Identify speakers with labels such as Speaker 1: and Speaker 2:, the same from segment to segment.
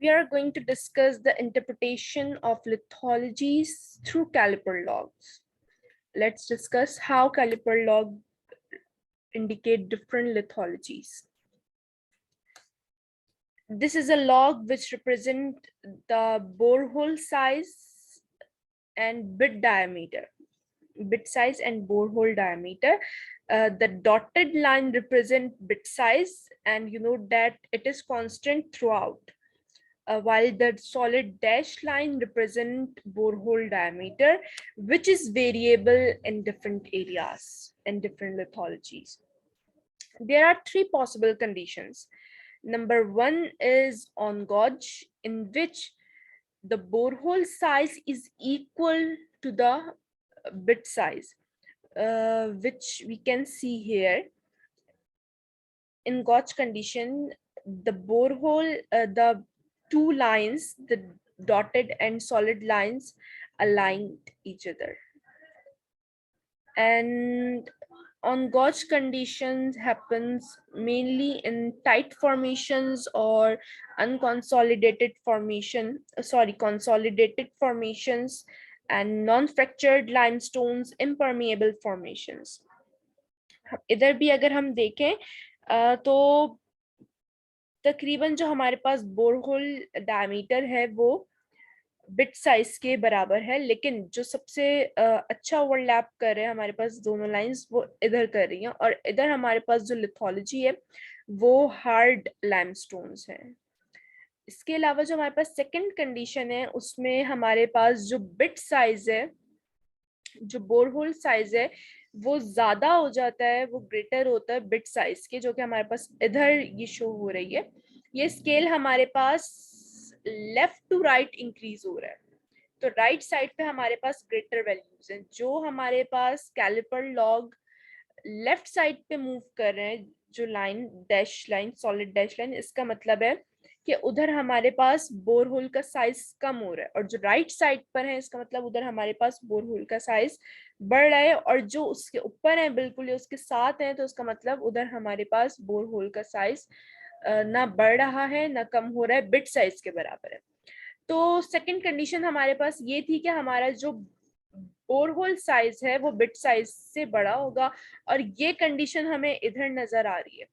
Speaker 1: We are going to discuss the interpretation of lithologies through caliper logs. Let's discuss how caliper log indicate different lithologies. This is a log which represent the borehole size and bit diameter, bit size and borehole diameter. The dotted line represent bit size, and you know that it is constant throughout. While the solid dashed line represent borehole diameter, which is variable in different areas and different lithologies. There are three possible conditions. Number one is on gauge, in which the borehole size is equal to the bit size, which we can see here. In gauge condition, the borehole, the two lines, the dotted and solid lines, aligned each other. And on gauge conditions happens mainly in tight formations or unconsolidated consolidated formations and non-fractured limestones, impermeable formations. इधर भी अगर हम देखें तो तकरीबन जो हमारे पास borehole diameter है वो बिट साइज के बराबर है, लेकिन जो सबसे अच्छा ओवरलैप कर रहे हैं हमारे पास दोनों लाइंस, वो इधर कर रही हैं, और इधर हमारे पास जो लिथोलॉजी है वो हार्ड लाइमस्टोन्स हैं। इसके अलावा जो हमारे पास सेकंड कंडीशन है, उसमें हमारे पास जो बिट साइज है, जो बोरहोल साइज है, वो ज्यादा हो जाता है, वो ग्रेटर होता है बिट साइज के, जो कि हमारे पास इधर ये शो हो रही है। ये स्केल हमारे पास लेफ्ट टू राइट इंक्रीज हो रहा है, तो राइट साइड पे हमारे पास ग्रेटर वैल्यूज हैं। जो हमारे पास कैलिपर लॉग लेफ्ट साइड पे मूव कर रहे हैं, जो line dash line, solid dash line, इसका मतलब है कि उधर हमारे पास बोरहोल का साइज कम हो रहा है, और जो राइट साइड पर है इसका मतलब उधर हमारे पास बोरहोल का साइज बढ़ रहा है, और जो उसके ऊपर है बिल्कुल या उसके साथ है, तो उसका मतलब उधर हमारे पास बोरहोल का साइज ना बढ़ रहा है ना कम हो रहा है, बिट साइज के बराबर है। तो सेकंड कंडीशन हमारे पास ये थी कि हमारा जो बोरहोल साइज है वो बिट साइज से बड़ा होगा, और ये कंडीशन हमें इधर नजर आ रही है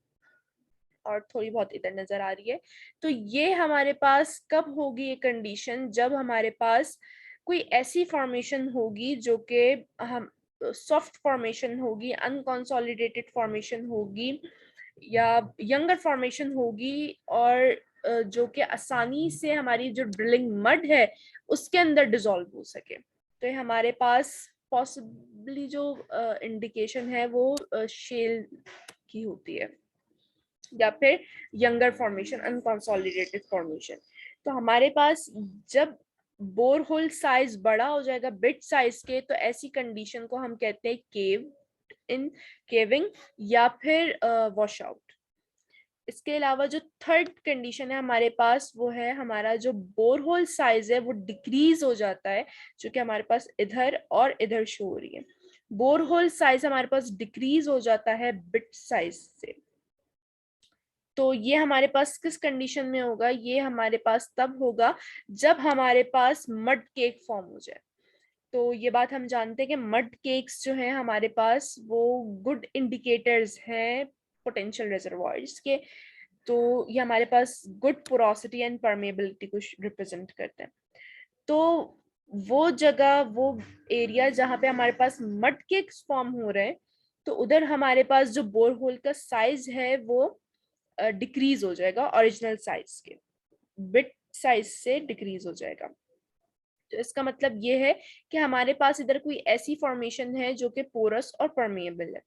Speaker 1: और थोड़ी बहुत इधर नजर आ रही है। तो ये हमारे पास कब होगी ये कंडीशन? जब हमारे पास कोई ऐसी फॉर्मेशन होगी जो कि हम सॉफ्ट फॉर्मेशन होगी, अनकंसोलिडेटेड फॉर्मेशन होगी, या यंगर फॉर्मेशन होगी, और जो कि आसानी से हमारी जो ड्रिलिंग मड है उसके अंदर डिसॉल्व हो सके। तो ये हमारे पास पॉसिबली जो इंडिकेशन है वो शेल की होती है, या फिर यंगर फॉर्मेशन, अनकंसोलिडेटेड फॉर्मेशन। तो हमारे पास जब बोरहोल साइज बड़ा हो जाएगा बिट साइज के, तो ऐसी कंडीशन को हम कहते हैं केविंग या फिर वॉश आउट। इसके अलावा जो थर्ड कंडीशन है हमारे पास, वो है हमारा जो बोरहोल साइज है वो डिक्रीज हो जाता है, जो कि हमारे पास इधर और इधर शो हो रही है। बोरहोल साइज हमारे पास डिक्रीज हो जाता है बिट साइज से। तो ये हमारे पास किस कंडीशन में होगा? ये हमारे पास तब होगा जब हमारे पास मड केक फॉर्म हो जाए। तो ये बात हम जानते हैं कि मड केक्स जो हैं हमारे पास वो गुड इंडिकेटर्स हैं पोटेंशियल रिजर्वॉयर्स के। तो ये हमारे पास गुड पोरोसिटी एंड परमेबिलिटी को रिप्रेजेंट करते हैं। तो वो जगह, वो एरिया जहाँ पे हमारे पास मड केक्स फॉर्म हो रहे हैं, तो उधर हमारे पास जो बोरहोल का साइज है वो डिक्रीज हो जाएगा, ओरिजिनल साइज के बिट साइज से डिक्रीज हो जाएगा। तो इसका मतलब ये है कि हमारे पास इधर कोई ऐसी फॉर्मेशन है जो कि पोरस और परमेएबल है,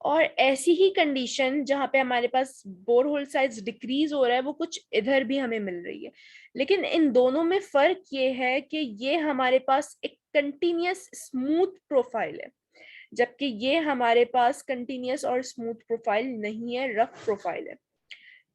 Speaker 1: और ऐसी ही कंडीशन जहाँ पे हमारे पास बोरहोल साइज डिक्रीज हो रहा है वो कुछ इधर भी हमें मिल रही है। लेकिन इन दोनों में फर्क ये है कि ये हमारे पास एक कंटिन्यूअस स्मूथ प्रोफाइल है, जबकि ये हमारे पास कंटिन्यूअस और स्मूथ प्रोफाइल नहीं है, रफ प्रोफाइल है।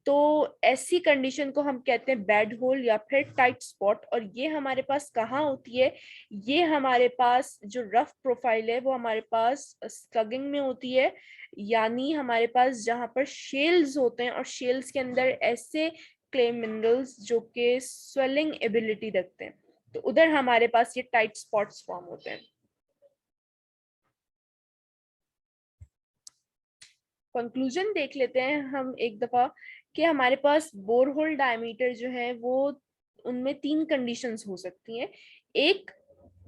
Speaker 1: तो ऐसी कंडीशन को हम कहते हैं बेड होल या फिर टाइट स्पॉट। और ये हमारे पास कहाँ होती है? ये हमारे पास जो रफ प्रोफाइल है वो हमारे पास स्लगिंग में होती है, यानी हमारे पास जहाँ पर शेल्स होते हैं और शेल्स के अंदर ऐसे क्ले मिनरल्स जो कि स्वेलिंग एबिलिटी रखते हैं, तो उधर हमारे पास ये टाइट स्पॉट्स फॉर्म होते हैं। कंक्लूजन देख लेते हैं हम एक दफा कि हमारे पास बोरहोल डायमीटर जो है वो, उनमें 3 कंडीशंस हो सकती हैं। एक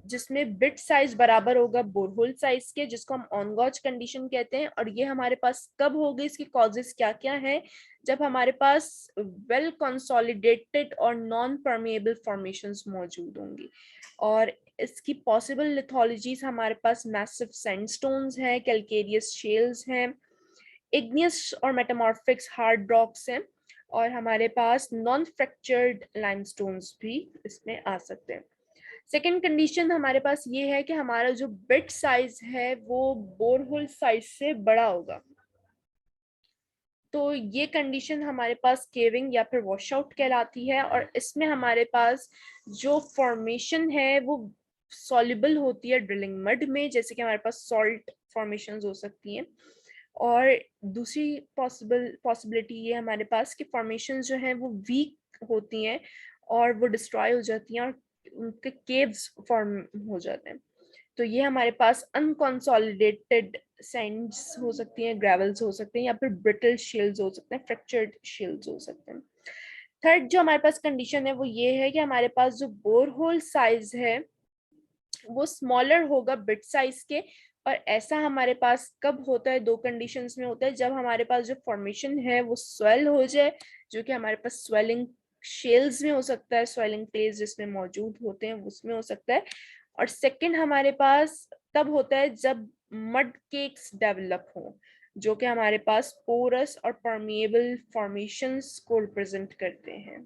Speaker 1: जिसमें बिट साइज बराबर होगा बोरहोल साइज के, जिसको हम ऑन गॉज कंडीशन कहते हैं, और ये हमारे पास कब होगी, इसकी कॉजेस क्या क्या है, जब हमारे पास वेल कंसोलिडेटेड और नॉन परमेएबल फॉर्मेशंस मौजूद होंगी। और इसकी पॉसिबल लिथोलॉजीज हमारे पास मैसिव सैंडस्टोन्स हैं, कैलकेरियस शेल्स हैं, इग्नियस और मेटामॉर्फिक्स हार्ड रॉक्स हैं, और हमारे पास नॉन फ्रैक्चर्ड लाइमस्टोन्स भी इसमें आ सकते हैं। सेकेंड कंडीशन हमारे पास ये है कि हमारा जो बिट साइज है वो बोरहोल साइज से बड़ा होगा। तो ये कंडीशन हमारे पास केविंग या फिर वॉशआउट कहलाती है, और इसमें हमारे पास जो फॉर्मेशन है वो सॉल्युबल होती है ड्रिलिंग मड में, जैसे कि हमारे पास सॉल्ट फॉर्मेशंस हो सकती हैं। और दूसरी पॉसिबिलिटी ये हमारे पास कि फॉर्मेशंस जो हैं वो वीक होती हैं और वो डिस्ट्रॉय हो जाती हैं और उनके केव्स फॉर्म हो जाते हैं। तो ये हमारे पास अनकंसोलिडेटेड सैंड्स हो सकती हैं, ग्रेवल्स हो सकते हैं, या फिर ब्रिटल शेल्स हो सकते हैं, फ्रैक्चर्ड शेल्स हो सकते हैं। थर्ड जो हमारे पास कंडीशन है वो ये है कि हमारे पास जो बोरहोल साइज है वो स्मॉलर होगा बिट साइज के। और ऐसा हमारे पास कब होता है, 2 कंडीशंस में होता है, जब हमारे पास जो फॉर्मेशन है वो स्वेल हो जाए, जो कि हमारे पास स्वेलिंग शेल्स में हो सकता है, स्वेलिंग प्लेस जिसमें मौजूद होते हैं उसमें हो सकता है। और सेकंड हमारे पास तब होता है जब मड केक्स डेवलप हो, जो कि हमारे पास पोरस और परमिएबल फॉर्मेशंस को रिप्रेजेंट करते हैं।